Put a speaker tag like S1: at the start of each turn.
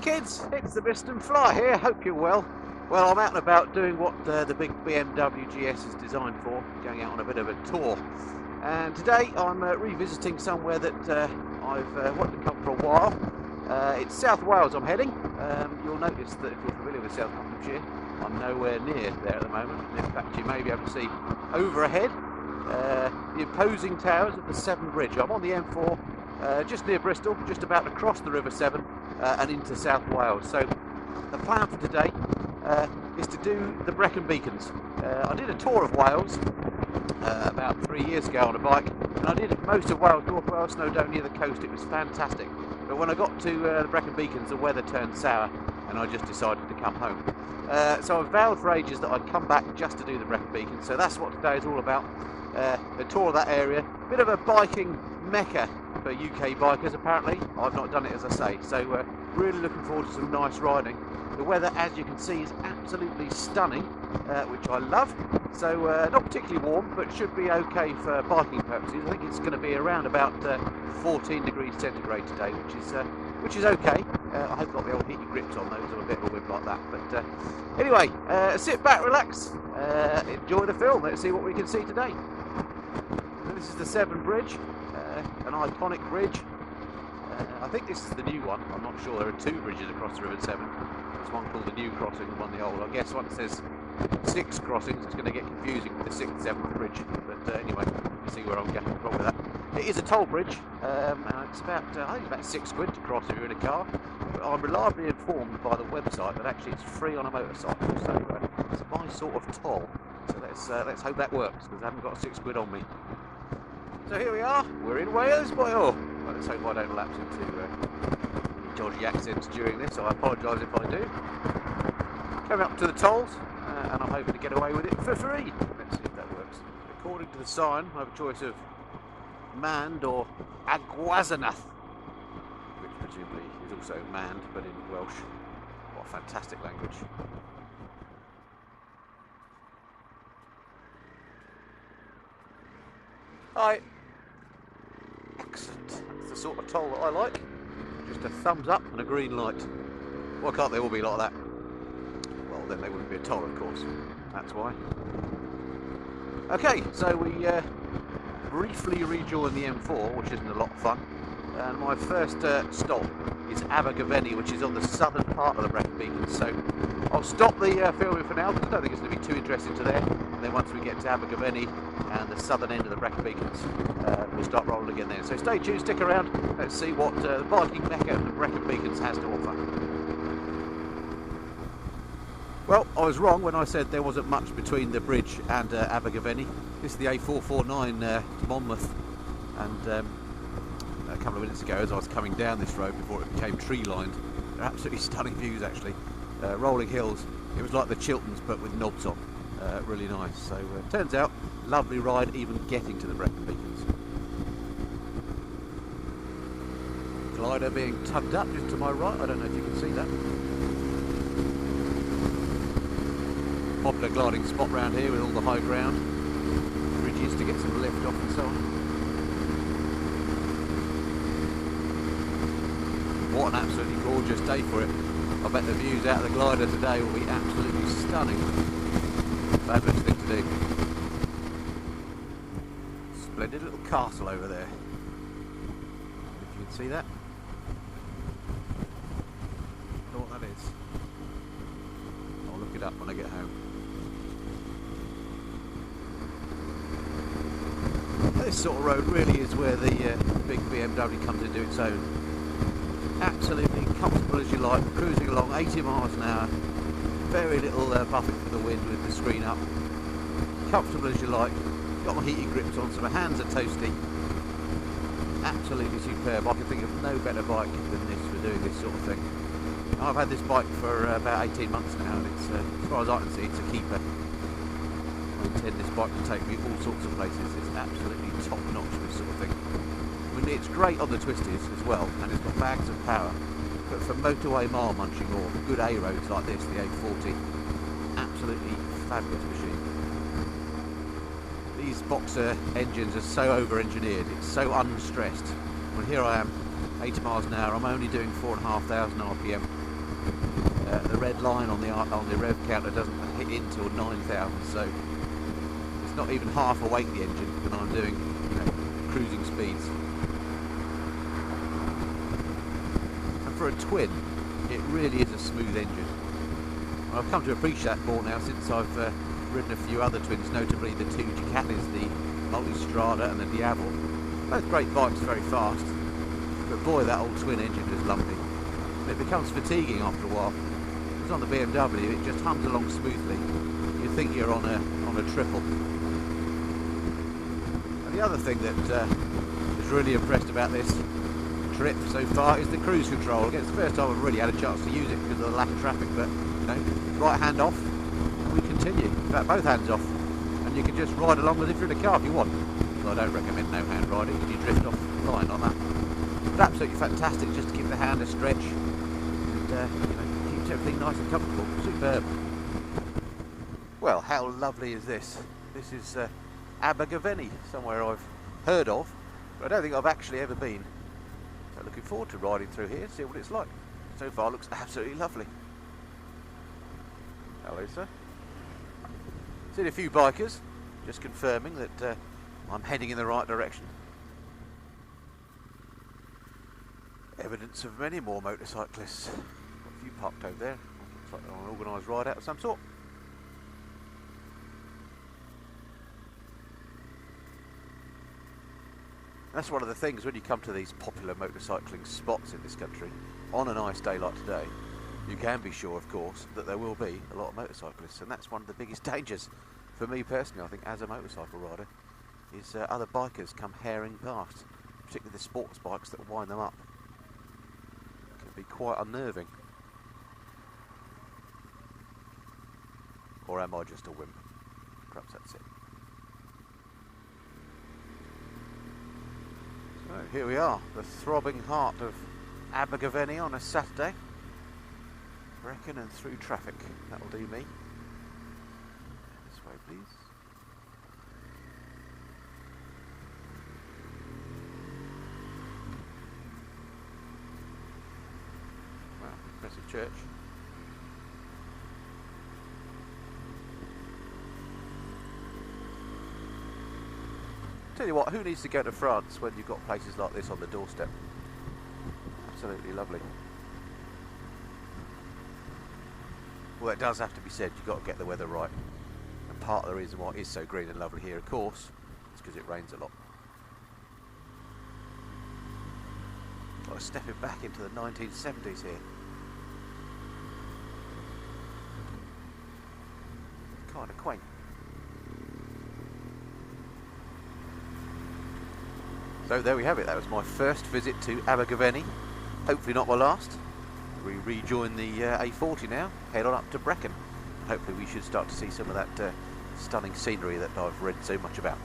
S1: kids, it's the Bristol Fly here, hope you're well. Well, I'm out and about doing what the big BMW GS is designed for, going out on a bit of a tour. And today I'm revisiting somewhere that I've wanted to come for a while. It's South Wales I'm heading. You'll notice that if you're familiar with South Nottinghamshire, I'm nowhere near there at the moment. In fact, you may be able to see over ahead the imposing towers of the Severn Bridge. I'm on the M4, just near Bristol, just about to cross the River Severn and into South Wales. So the plan for today is to do the Brecon Beacons. I did a tour of Wales about 3 years ago on a bike, and I did most of Wales, North Wales, Snowdonia, the coast. It was fantastic. But when I got to the Brecon Beacons, the weather turned sour, and I just decided to come home. So I vowed for ages that I'd come back just to do the Brecon Beacons. So that's what today is all about. A tour of that area, bit of a biking mecca for UK bikers apparently. I've not done it, as I say, so really looking forward to some nice riding. The weather, as you can see, is absolutely stunning, which I love. So not particularly warm, but should be okay for biking purposes. I think it's going to be around about 14 degrees centigrade today, which is okay. I hope not the old heaty grips on those or a bit of a whip like that. But anyway, sit back, relax, enjoy the film. Let's see what we can see today. So this is the Severn Bridge, an iconic bridge. I think this is the new one. I'm not sure. There are two bridges across the River Severn. There's one called the new crossing and one the old. I guess once there's 6 crossings, it's going to get confusing with the 6th, 7th bridge. But anyway, you see where I'm getting wrong with that. It is a toll bridge, and it's about I think it's about £6 to cross if you're in a car. But I'm reliably informed by the website that actually it's free on a motorcycle, so it's my sort of toll. So let's hope that works, because I haven't got £6 on me. So here we are. We're in Wales, boy. Oh, well, let's hope I don't lapse into any dodgy accents during this. So I apologise if I do. Coming up to the tolls, and I'm hoping to get away with it for free. Let's see if that works. According to the sign, I have a choice of manned or agwazanath, which presumably is also manned, but in Welsh. What a fantastic language. Hi. Excellent. That's the sort of toll that I like. Just a thumbs up and a green light. Why can't they all be like that? Well, then they wouldn't be a toll, of course. That's why. Okay, so we briefly rejoin the M4, which isn't a lot of fun. And my first stop is Abergavenny, which is on the southern part of the Brecon Beacons. So I'll stop the filming for now, because I don't think it's going to be too interesting to there. And then once we get to Abergavenny and the southern end of the Brecon Beacons, we'll start rolling again there. So stay tuned, stick around. Let's see what the biking mecca of the Brecon Beacons has to offer. Well, I was wrong when I said there wasn't much between the bridge and Abergavenny. This is the A449 to Monmouth, and a couple of minutes ago as I was coming down this road before it became tree lined, they're absolutely stunning views actually. Rolling hills, it was like the Chilterns but with knobs on. Really nice. So turns out, lovely ride even getting to the Brecon Beacons. Glider being tugged up just to my right, I don't know if you can see that. Popular gliding spot round here with all the high ground, bridges to get some lift off and so on. What an absolutely gorgeous day for it. I bet the views out of the glider today will be absolutely stunning. Fabulous thing to do. Splendid little castle over there. If you can see that. I don't know what that is. I'll look it up when I get home. This sort of road really is where the big BMW comes into its own. Absolutely comfortable as you like, cruising along 80 miles an hour, very little buffet for the wind with the screen up, comfortable as you like, got my heated grips on so my hands are toasty, absolutely superb. I can think of no better bike than this for doing this sort of thing. I've had this bike for about 18 months now, and it's, as far as I can see, it's a keeper. I intend this bike to take me all sorts of places. It's absolutely top notch, this sort of thing. I mean, it's great on the twisties as well, and it's got bags of power, but for motorway mile munching or good A roads like this, the A40, absolutely fabulous machine. These boxer engines are so over-engineered, it's so unstressed. Well, here I am, 80 miles an hour, I'm only doing 4,500 RPM, the red line on the rev counter doesn't hit in till 9,000, so it's not even half awake, the engine, when I'm doing, you know, cruising speeds. And for a twin, it really is a smooth engine. And I've come to appreciate that more now since I've ridden a few other twins, notably the two Ducatis, the Multistrada and the Diavol. Both great bikes, very fast, but boy, that old twin engine is lumpy. And it becomes fatiguing after a while. Because on the BMW, it just hums along smoothly. You think you're on a triple. And the other thing that is really impressed about this trip so far is the cruise control. Again, it's the first time I've really had a chance to use it because of the lack of traffic, but you know, right hand off and we continue. In fact, both hands off, and you can just ride along as if you're in a car if you want. Well, I don't recommend no hand riding because you drift off line on that. But absolutely fantastic just to give the hand a stretch and you know, keeps everything nice and comfortable. Superb. Well, how lovely is this? This is Abergavenny, somewhere I've heard of, but I don't think I've actually ever been. So looking forward to riding through here, see what it's like. So far looks absolutely lovely. Hello, sir. Seen a few bikers, just confirming that I'm heading in the right direction. Evidence of many more motorcyclists. Got a few parked over there. Looks like they're on an organised ride out of some sort. That's one of the things when you come to these popular motorcycling spots in this country, on a nice day like today, you can be sure, of course, that there will be a lot of motorcyclists, and that's one of the biggest dangers for me personally, I think, as a motorcycle rider, is other bikers come herring past, particularly the sports bikes that wind them up. It can be quite unnerving. Or am I just a wimp? Perhaps that's it. So here we are, the throbbing heart of Abergavenny on a Saturday. Brecon and through traffic. That'll do me. This way, please. Wow, impressive church. Tell you what, who needs to go to France when you've got places like this on the doorstep? Absolutely lovely. Well, it does have to be said, you've got to get the weather right. And part of the reason why it is so green and lovely here, of course, is because it rains a lot. Got to step it back into the 1970s here. Kind of quaint. So there we have it, that was my first visit to Abergavenny. Hopefully not my last. We rejoin the A40 now, head on up to Brecon. Hopefully we should start to see some of that stunning scenery that I've read so much about.